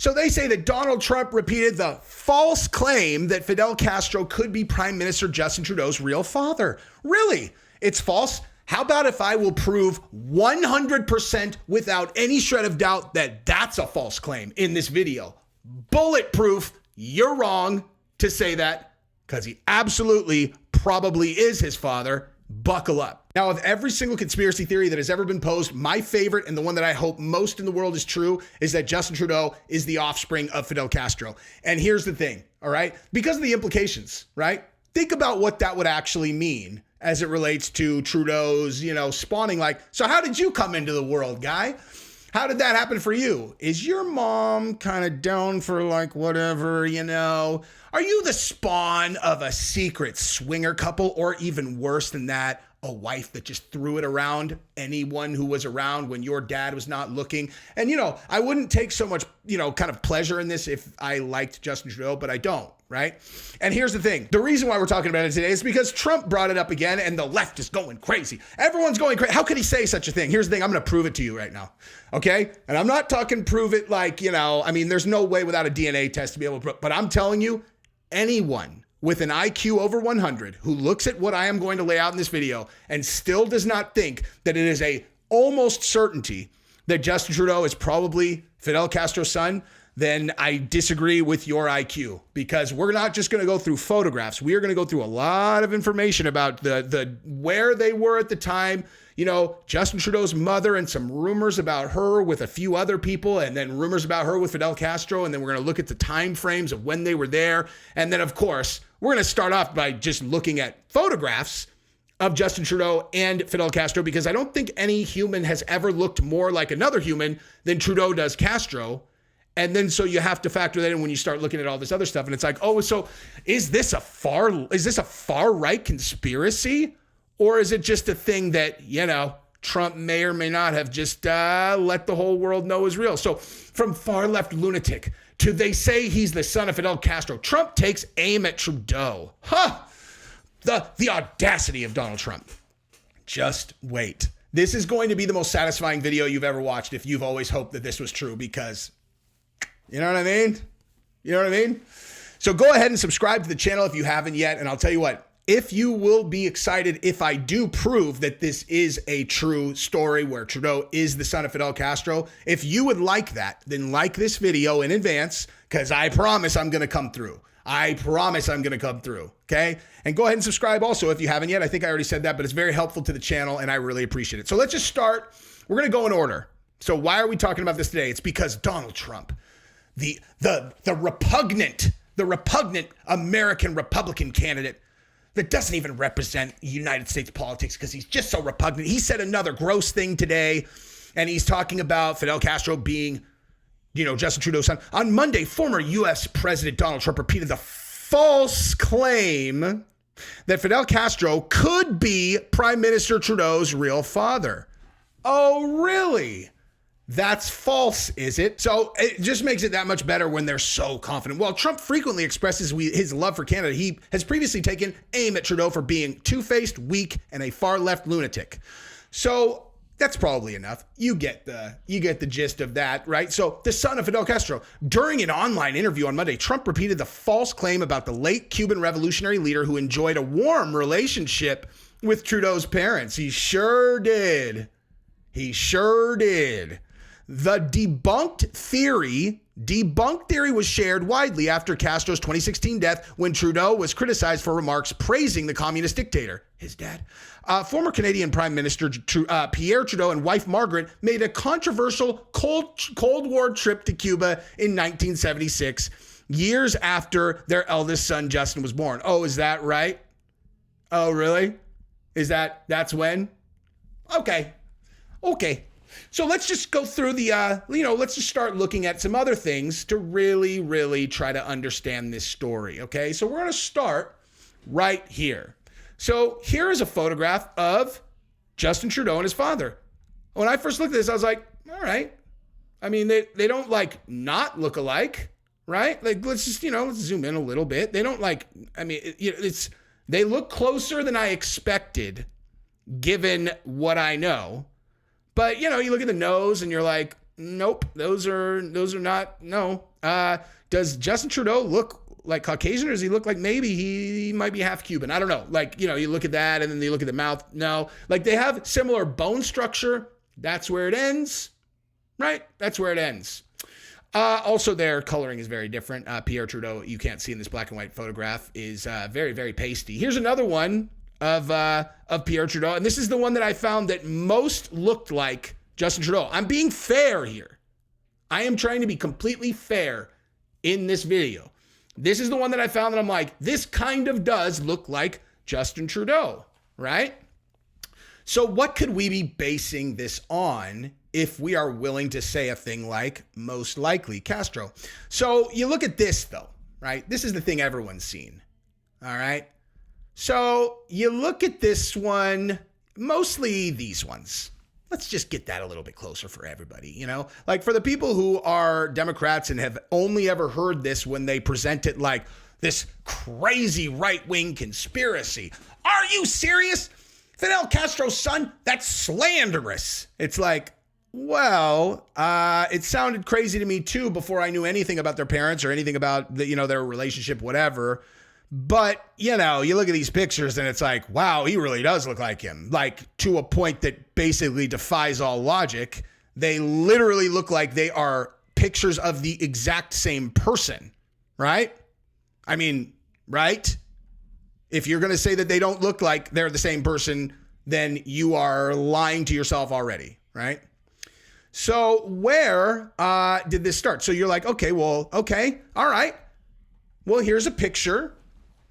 So they say that Donald Trump repeated the false claim that Fidel Castro could be Prime Minister Justin Trudeau's real father. Really? It's false? How about if I will prove 100% without any shred of doubt that that's a false claim in this video? Bulletproof, you're wrong to say that, because he absolutely probably is his father. Buckle up. Now, of every single conspiracy theory that has ever been posed, my favorite and the one that I hope most in the world is true is that Justin Trudeau is the offspring of Fidel Castro. And here's the thing, all right? Because of the implications, right? Think about what that would actually mean as it relates to Trudeau's, spawning. Like, so how did you come into the world, guy? How did that happen for you? Is your mom kind of down for like whatever, Are you the spawn of a secret swinger couple, or even worse than that, a wife that just threw it around anyone who was around when your dad was not looking? And, I wouldn't take so much, kind of pleasure in this if I liked Justin Trudeau, but I don't, right? And here's the thing. The reason why we're talking about it today is because Trump brought it up again and the left is going crazy. Everyone's going crazy. How could he say such a thing? Here's the thing. I'm going to prove it to you right now. Okay? And I'm not talking prove it like, there's no way without a DNA test to be able to prove, but I'm telling you, anyone with an IQ over 100 who looks at what I am going to lay out in this video and still does not think that it is a almost certainty that Justin Trudeau is probably Fidel Castro's son, then I disagree with your IQ, because we're not just going to go through photographs. We are going to go through a lot of information about the where they were at the time, Justin Trudeau's mother, and some rumors about her with a few other people, and then rumors about her with Fidel Castro. And then we're going to look at the time frames of when they were there. And then, of course, we're going to start off by just looking at photographs of Justin Trudeau and Fidel Castro, because I don't think any human has ever looked more like another human than Trudeau does Castro. And then so you have to factor that in when you start looking at all this other stuff. And it's like, oh, so is this a far right conspiracy? Or is it just a thing that, Trump may or may not have just let the whole world know is real? So from far left lunatic to they say he's the son of Fidel Castro, Trump takes aim at Trudeau. The audacity of Donald Trump. Just wait. This is going to be the most satisfying video you've ever watched if you've always hoped that this was true, because you know what I mean? So go ahead and subscribe to the channel if you haven't yet. And I'll tell you what, if you will be excited if I do prove that this is a true story where Trudeau is the son of Fidel Castro, if you would like that, then like this video in advance, because I promise I'm going to come through. Okay? And go ahead and subscribe also if you haven't yet. I think I already said that, but it's very helpful to the channel and I really appreciate it. So let's just start. We're going to go in order. So why are we talking about this today? It's because Donald Trump, the repugnant American Republican candidate that doesn't even represent United States politics because he's just so repugnant. He said another gross thing today, and he's talking about Fidel Castro being, Justin Trudeau's son. On Monday, former U.S. President Donald Trump repeated the false claim that Fidel Castro could be Prime Minister Trudeau's real father. Oh, really? That's false, is it? So it just makes it that much better when they're so confident. Well, Trump frequently expresses his love for Canada. He has previously taken aim at Trudeau for being two-faced, weak, and a far-left lunatic. So that's probably enough. You get the gist of that, right? So the son of Fidel Castro. During an online interview on Monday, Trump repeated the false claim about the late Cuban revolutionary leader who enjoyed a warm relationship with Trudeau's parents. He sure did. The debunked theory was shared widely after Castro's 2016 death, when Trudeau was criticized for remarks praising the communist dictator, his dad. Former Canadian Prime Minister Pierre Trudeau and wife Margaret made a controversial Cold War trip to Cuba in 1976, years after their eldest son Justin was born. Oh, is that right? Oh, really? That's when? Okay. So let's just go through let's just start looking at some other things to really, really try to understand this story, okay? So we're going to start right here. So here is a photograph of Justin Trudeau and his father. When I first looked at this, I was like, all right. I mean, they don't not look alike, right? Let's just, let's zoom in a little bit. They don't they look closer than I expected, given what I know. But, you look at the nose and you're like, Nope. Those are not, no. Does Justin Trudeau look like Caucasian, or does he look like maybe he might be half Cuban? I don't know. Like, you look at that and then you look at the mouth. No. Like, they have similar bone structure. That's where it ends, right? That's where it ends. Also, their coloring is very different. Pierre Trudeau, you can't see in this black and white photograph, is very, very pasty. Here's another one of Pierre Trudeau, and this is the one that I found that most looked like Justin Trudeau. I'm being fair here. I am trying to be completely fair in this video. This is the one that I found that I'm like, this kind of does look like Justin Trudeau, right? So what could we be basing this on if we are willing to say a thing like most likely Castro? So you look at this though, right? This is the thing everyone's seen, all right? So you look at this one, mostly these ones. Let's just get that a little bit closer for everybody, Like, for the people who are Democrats and have only ever heard this when they present it like this crazy right-wing conspiracy. Are you serious? Fidel Castro's son? That's slanderous. It's like, well, it sounded crazy to me too before I knew anything about their parents or anything about their relationship, whatever. But, you look at these pictures and it's like, wow, he really does look like him. Like, to a point that basically defies all logic. They literally look like they are pictures of the exact same person, right? I mean, right? If you're going to say that they don't look like they're the same person, then you are lying to yourself already, right? So where did this start? So you're like, okay, all right. Well, here's a picture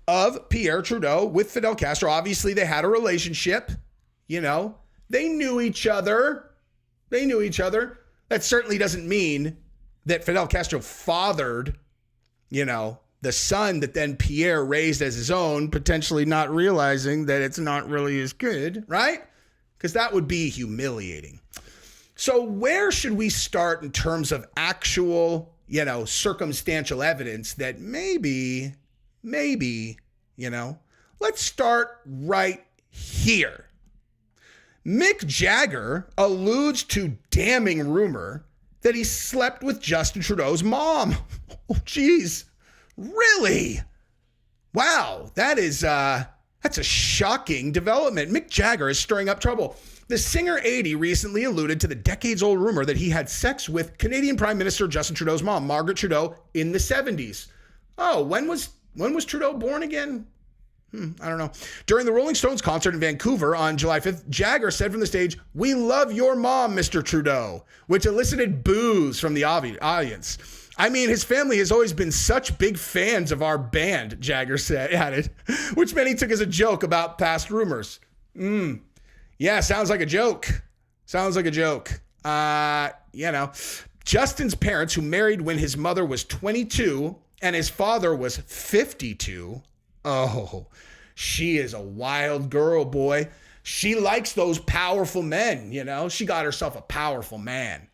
of Pierre Trudeau with Fidel Castro. Obviously, they had a relationship. They knew each other. That certainly doesn't mean that Fidel Castro fathered, the son that then Pierre raised as his own, potentially not realizing that it's not really as good, right? Because that would be humiliating. So where should we start in terms of actual, circumstantial evidence that maybe, let's start right here. Mick Jagger alludes to damning rumor that he slept with Justin Trudeau's mom. Oh, geez. Really? Wow. That's a shocking development. Mick Jagger is stirring up trouble. The singer 80 recently alluded to the decades-old rumor that he had sex with Canadian Prime Minister Justin Trudeau's mom, Margaret Trudeau, in the 70s. Oh, when was Trudeau born again? I don't know. During the Rolling Stones concert in Vancouver on July 5th, Jagger said from the stage, "We love your mom, Mr. Trudeau," which elicited boos from the audience. I mean, his family has always been such big fans of our band, Jagger added, which many took as a joke about past rumors. Yeah, sounds like a joke. Justin's parents, who married when his mother was 22 and his father was 52. Oh, she is a wild girl, boy. She likes those powerful men, She got herself a powerful man.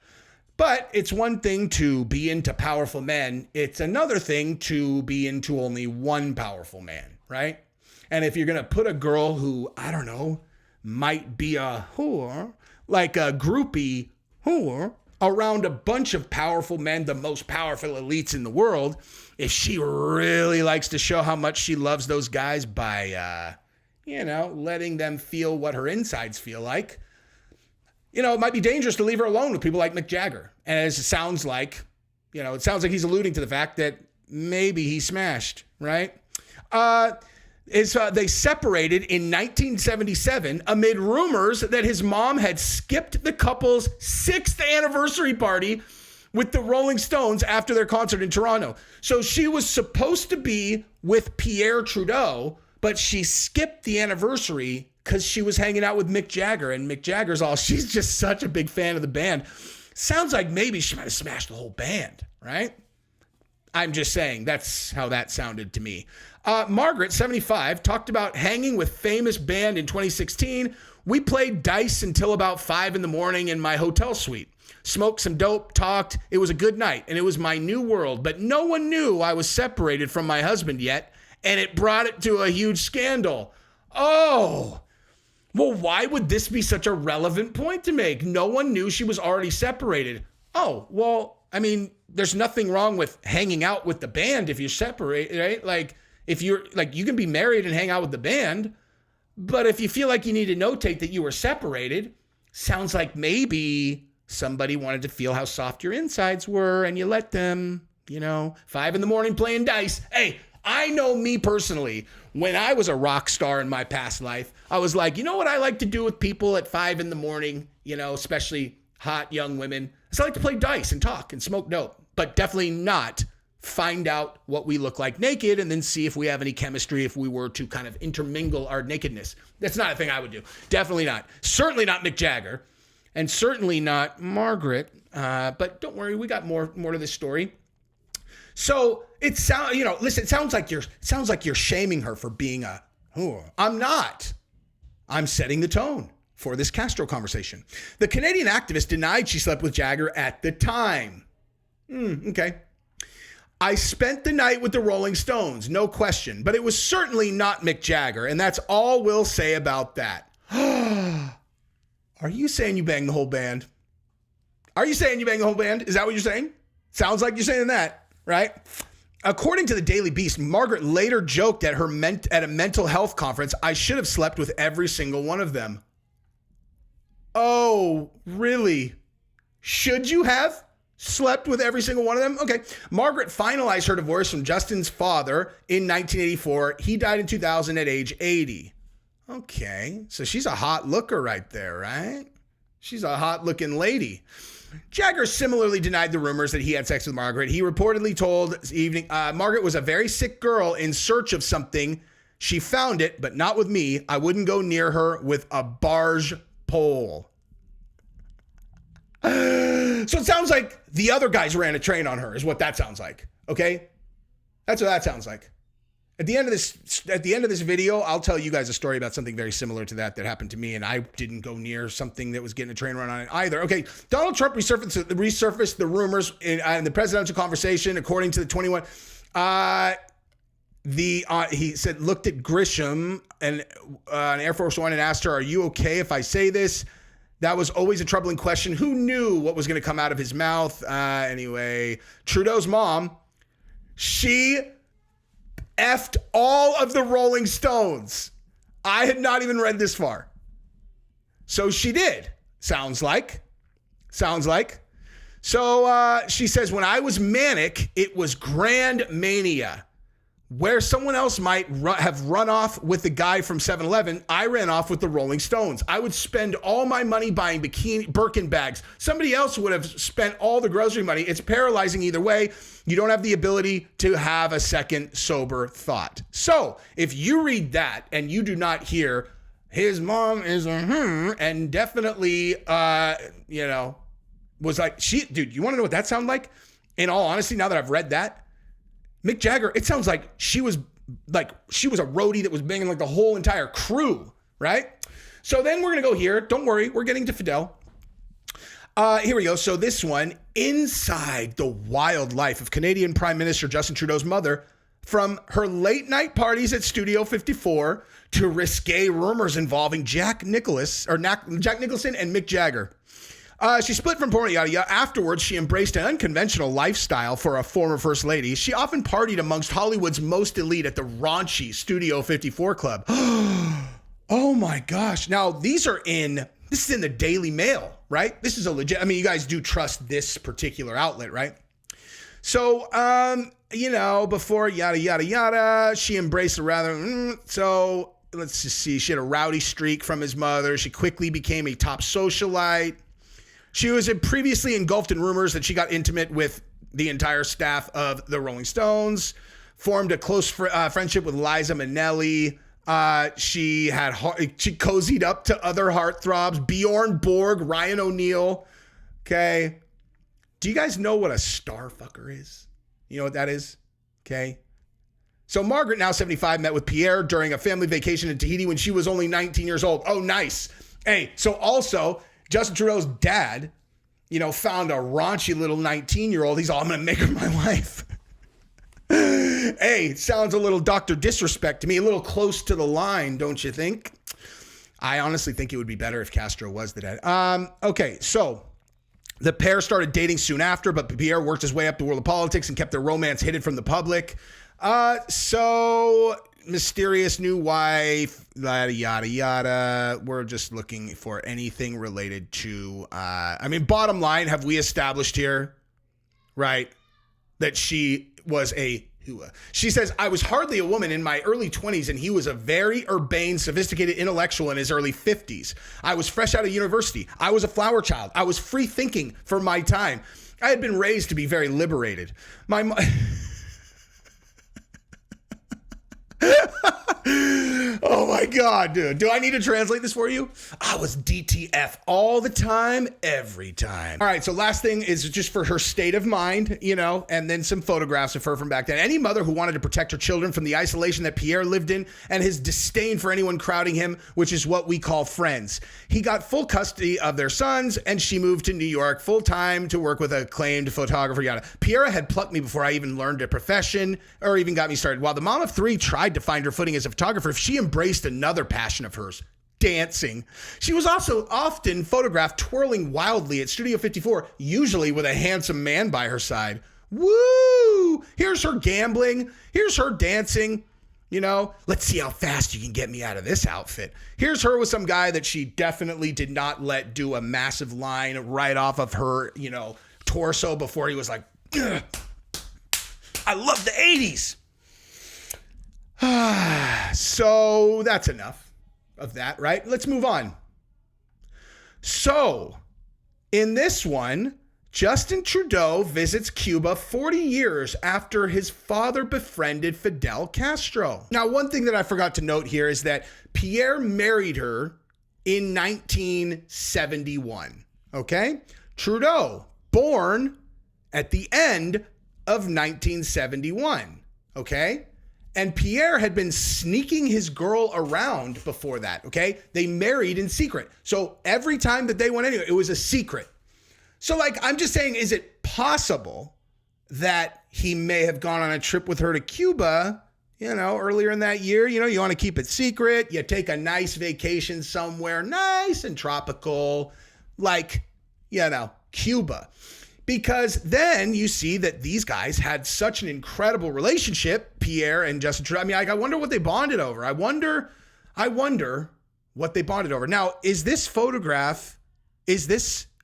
But it's one thing to be into powerful men. It's another thing to be into only one powerful man, right? And if you're going to put a girl who, I don't know, might be a whore, like a groupie whore, around a bunch of powerful men, the most powerful elites in the world, if she really likes to show how much she loves those guys by, letting them feel what her insides feel like, it might be dangerous to leave her alone with people like Mick Jagger. And it sounds like he's alluding to the fact that maybe he smashed, right? They separated in 1977 amid rumors that his mom had skipped the couple's 6th anniversary party with the Rolling Stones after their concert in Toronto. So she was supposed to be with Pierre Trudeau, but she skipped the anniversary because she was hanging out with Mick Jagger, and Mick Jagger's she's just such a big fan of the band. Sounds like maybe she might have smashed the whole band, right? I'm just saying, that's how that sounded to me. Margaret, 75, talked about hanging with famous band in 2016. We played dice until about 5 a.m. in my hotel suite. Smoked some dope, talked. It was a good night, and it was my new world, but no one knew I was separated from my husband yet, and it brought it to a huge scandal. Oh, well, why would this be such a relevant point to make? No one knew she was already separated. Oh, well, I mean, there's nothing wrong with hanging out with the band if you separate, right? Like, if you're like, you can be married and hang out with the band, but if you feel like you need to notate that you were separated, sounds like maybe somebody wanted to feel how soft your insides were and you let them, 5 a.m. playing dice. Hey, I know me personally, when I was a rock star in my past life, I was like, you know what I like to do with people at 5 a.m, especially hot young women? So I like to play dice and talk and smoke dope, but definitely not find out what we look like naked and then see if we have any chemistry if we were to kind of intermingle our nakedness. That's not a thing I would do. Definitely not. Certainly not Mick Jagger, and certainly not Margaret. But don't worry, we got more to this story. So it sounds, listen, it sounds like you're shaming her for being a whore. I'm not. I'm setting the tone for this Castro conversation. The Canadian activist denied she slept with Jagger at the time. Okay. I spent the night with the Rolling Stones, no question, but it was certainly not Mick Jagger, and that's all we'll say about that. Are you saying you banged the whole band? Are you saying you banged the whole band? Is that what you're saying? Sounds like you're saying that, right? According to the Daily Beast, Margaret later joked at a mental health conference, I should have slept with every single one of them. Oh, really? Should you have slept with every single one of them? Okay. Margaret finalized her divorce from Justin's father in 1984. He died in 2000 at age 80. Okay. So she's a hot looker right there, right? She's a hot looking lady. Jagger similarly denied the rumors that he had sex with Margaret. He reportedly told this evening, Margaret was a very sick girl in search of something. She found it, but not with me. I wouldn't go near her with a barge pole. So it sounds like the other guys ran a train on her is what that sounds like. Okay. That's what that sounds like. At the end of this video, I'll tell you guys a story about something very similar to that happened to me, and I didn't go near something that was getting a train run on it either. Okay, Donald Trump resurfaced the rumors in the presidential conversation, according to the 21. He said looked at Grisham and on Air Force One and asked her, "Are you okay if I say this?" That was always a troubling question. Who knew what was going to come out of his mouth? Anyway, Trudeau's mom, she effed all of the Rolling Stones. I had not even read this far. So she did. Sounds like. So she says, when I was manic, it was grand mania. Where someone else might have run off with the guy from 7-Eleven, I ran off with the Rolling Stones. I would spend all my money buying Birkin bags. Somebody else would have spent all the grocery money. It's paralyzing either way. You don't have the ability to have a second sober thought. So if you read that and you do not hear his mom is and definitely, was like, dude, you want to know what that sounded like? In all honesty, now that I've read that, Mick Jagger, it sounds like she was a roadie that was banging like the whole entire crew, right? So then we're going to go here. Don't worry. We're getting to Fidel. Here we go. So this one, inside the wild life of Canadian Prime Minister Justin Trudeau's mother, from her late night parties at Studio 54 to risque rumors involving Jack Nicholson and Mick Jagger. She split from porn, yada yada. Afterwards, she embraced an unconventional lifestyle for a former first lady. She often partied amongst Hollywood's most elite at the raunchy Studio 54 club. Oh my gosh. Now, this is in the Daily Mail, right? This is a legit, you guys do trust this particular outlet, right? So, before yada yada yada, she embraced so let's just see. She had a rowdy streak from his mother. She quickly became a top socialite. She was previously engulfed in rumors that she got intimate with the entire staff of the Rolling Stones, formed a close friendship with Liza Minnelli. She cozied up to other heartthrobs, Bjorn Borg, Ryan O'Neal. Okay. Do you guys know what a starfucker is? You know what that is? Okay. So Margaret, now 75, met with Pierre during a family vacation in Tahiti when she was only 19 years old. Oh, nice. Hey, so also Justin Trudeau's dad, found a raunchy little 19-year-old. He's all, I'm going to make her my wife. Hey, sounds a little Dr. Disrespect to me, a little close to the line, don't you think? I honestly think it would be better if Castro was the dad. Okay, so The pair started dating soon after, but Pierre worked his way up the world of politics and kept their romance hidden from the public. So mysterious new wife, yada, yada, yada. We're just looking for anything related to, bottom line, have we established here, right, that she was she says, I was hardly a woman in my early 20s, and he was a very urbane, sophisticated intellectual in his early 50s. I was fresh out of university. I was a flower child. I was free thinking for my time. I had been raised to be very liberated. Oh my God, dude. Do I need to translate this for you? I was DTF all the time, every time. All right, so last thing is just for her state of mind, and then some photographs of her from back then. Any mother who wanted to protect her children from the isolation that Pierre lived in and his disdain for anyone crowding him, which is what we call friends. He got full custody of their sons, and she moved to New York full-time to work with an acclaimed photographer, yada. Pierre had plucked me before I even learned a profession or even got me started. While the mom of three tried to find her footing as a photographer, she embraced another passion of hers, dancing. She was also often photographed twirling wildly at Studio 54, usually with a handsome man by her side. Woo! Here's her gambling. Here's her dancing. Let's see how fast you can get me out of this outfit. Here's her with some guy that she definitely did not let do a massive line right off of her, torso before he was like, ugh. I love the 80s. So that's enough of that, right? Let's move on. So in this one, Justin Trudeau visits Cuba 40 years after his father befriended Fidel Castro. Now, one thing that I forgot to note here is that Pierre married her in 1971, okay? Trudeau, born at the end of 1971, okay? And Pierre had been sneaking his girl around before that, okay? They married in secret. So every time that they went anywhere, it was a secret. So I'm just saying, is it possible that he may have gone on a trip with her to Cuba, earlier in that year? You want to keep it secret. You take a nice vacation somewhere nice and tropical, Cuba. Because then you see that these guys had such an incredible relationship, Pierre and Justin Trudeau. I wonder what they bonded over. I wonder what they bonded over. Now, is this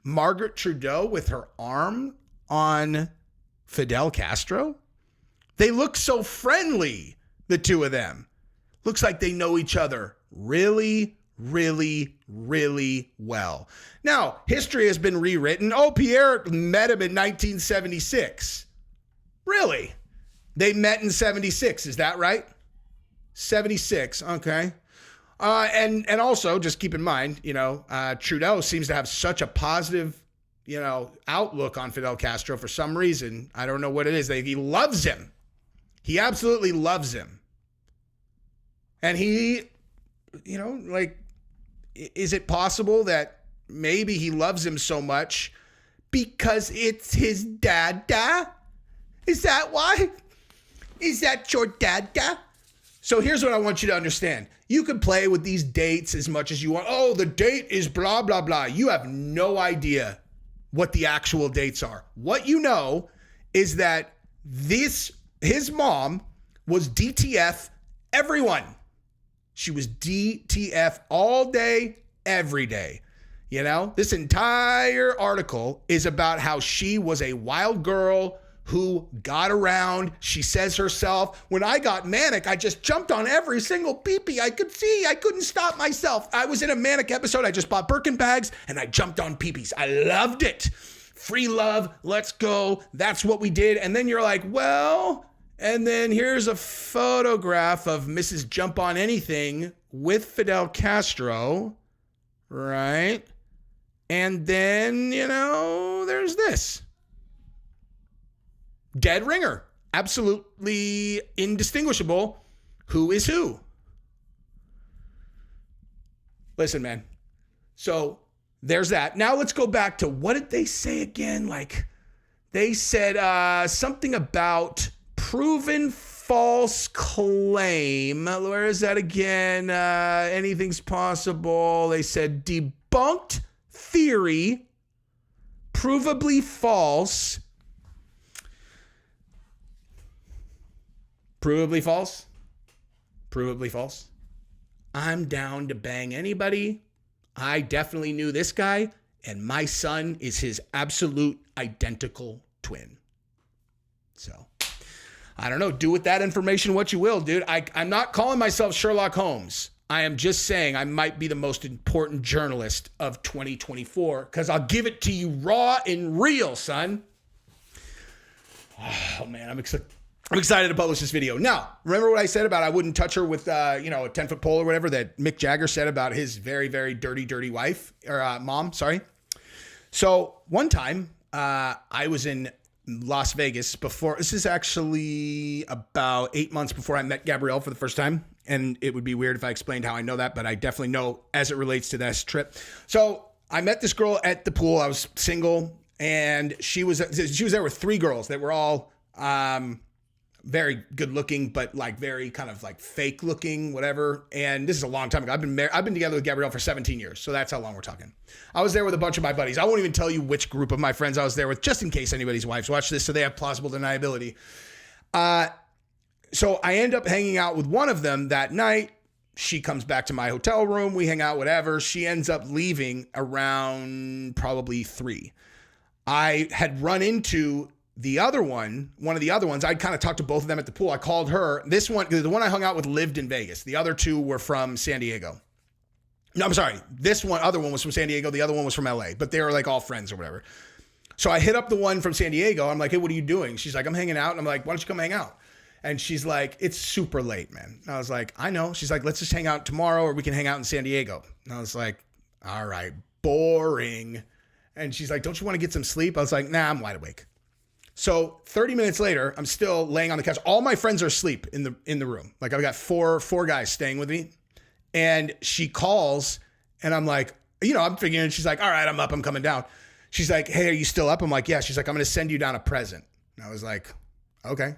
Margaret Trudeau with her arm on Fidel Castro? They look so friendly, the two of them. Looks like they know each other really, really, really well. Now, history has been rewritten. Oh, Pierre met him in 1976. Really? They met in 76. Is that right? 76. Okay. And also just keep in mind, Trudeau seems to have such a positive, outlook on Fidel Castro for some reason. I don't know what it is. He loves him. He absolutely loves him. And he, is it possible that maybe he loves him so much because it's his dada? Is that why? Is that your dada? So here's what I want you to understand. You can play with these dates as much as you want. Oh, the date is blah, blah, blah. You have no idea what the actual dates are. What you know is that his mom was DTF everyone. She was DTF all day, every day. This entire article is about how she was a wild girl who got around. She says herself, when I got manic, I just jumped on every single peepee I could see. I couldn't stop myself. I was in a manic episode. I just bought Birkin bags and I jumped on peepees. I loved it. Free love. Let's go. That's what we did. And then you're like, well, and then here's a photograph of Mrs. Jump on Anything with Fidel Castro, right? And then, there's this. Dead ringer. Absolutely indistinguishable. Who is who? Listen, man. So there's that. Now let's go back to what did they say again? They said something about proven false claim. Where is that again? Anything's possible. They said debunked theory, provably false. Provably false. Provably false. I'm down to bang anybody. I definitely knew this guy, and my son is his absolute identical twin. So, I don't know. Do with that information what you will, dude. I'm not calling myself Sherlock Holmes. I am just saying I might be the most important journalist of 2024 because I'll give it to you raw and real, son. Oh, man, I'm excited to publish this video. Now, remember what I said about I wouldn't touch her with, a 10-foot pole or whatever that Mick Jagger said about his very, very dirty, dirty wife or mom, sorry. So one time I was in Las Vegas before. This is actually about 8 months before I met Gabrielle for the first time. And it would be weird if I explained how I know that, but I definitely know as it relates to this trip. So I met this girl at the pool. I was single, and she was there with 3 girls that were all very good looking, but like very kind of like fake looking, whatever. And this is a long time ago. I've been together with Gabrielle for 17 years. So that's how long we're talking. I was there with a bunch of my buddies. I won't even tell you which group of my friends I was there with, just in case anybody's wives watch this so they have plausible deniability. So I end up hanging out with one of them that night. She comes back to my hotel room. We hang out, whatever. She ends up leaving around probably 3. I had run into one of the other ones. I'd kind of talked to both of them at the pool. I called her. This one, the one I hung out with lived in Vegas. The other 2 were from San Diego. No, I'm sorry. Other one was from San Diego. The other one was from LA, but they were like all friends or whatever. So I hit up the one from San Diego. I'm like, hey, what are you doing? She's like, I'm hanging out. And I'm like, why don't you come hang out? And she's like, it's super late, man. And I was like, I know. She's like, let's just hang out tomorrow or we can hang out in San Diego. And I was like, all right, boring. And she's like, don't you want to get some sleep? I was like, nah, I'm wide awake. So 30 minutes later, I'm still laying on the couch. All my friends are asleep in the room. Like I've got four guys staying with me. And she calls and I'm like, I'm figuring, she's like, all right, I'm up, I'm coming down. She's like, hey, are you still up? I'm like, yeah. She's like, I'm going to send you down a present. And I was like, okay.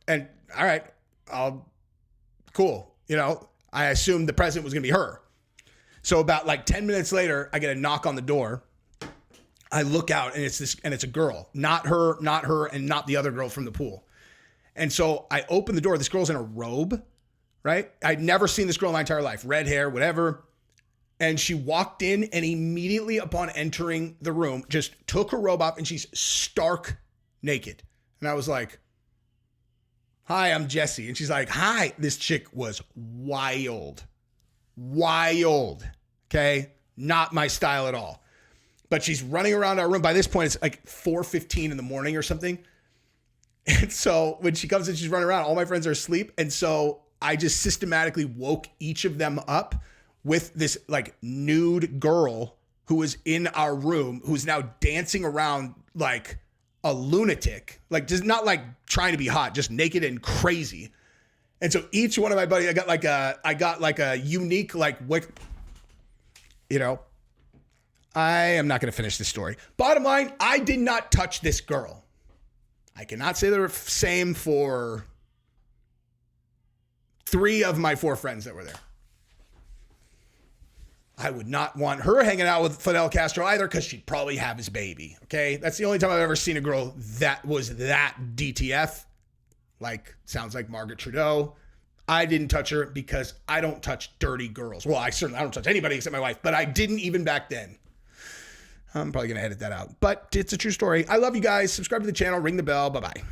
And all right, cool. I assumed the present was going to be her. So about like 10 minutes later, I get a knock on the door. I look out and it's a girl, not her, and not the other girl from the pool. And so I open the door. This girl's in a robe, right? I'd never seen this girl in my entire life. Red hair, whatever. And she walked in and immediately upon entering the room, just took her robe off and she's stark naked. And I was like, hi, I'm Jesse. And she's like, hi. This chick was wild. Okay. Not my style at all. But she's running around our room. By this point, it's like 4:15 in the morning or something. And so when she comes in, she's running around. All my friends are asleep. And so I just systematically woke each of them up with this like nude girl who was in our room, who's now dancing around like a lunatic, like just not like trying to be hot, just naked and crazy. And so each one of my buddies, I got like a unique, like, I am not going to finish this story. Bottom line, I did not touch this girl. I cannot say the same for 3 of my 4 friends that were there. I would not want her hanging out with Fidel Castro either because she'd probably have his baby, okay? That's the only time I've ever seen a girl that was that DTF. Like, sounds like Margaret Trudeau. I didn't touch her because I don't touch dirty girls. Well, I don't touch anybody except my wife, but I didn't even back then. I'm probably going to edit that out, but it's a true story. I love you guys. Subscribe to the channel, ring the bell. Bye-bye.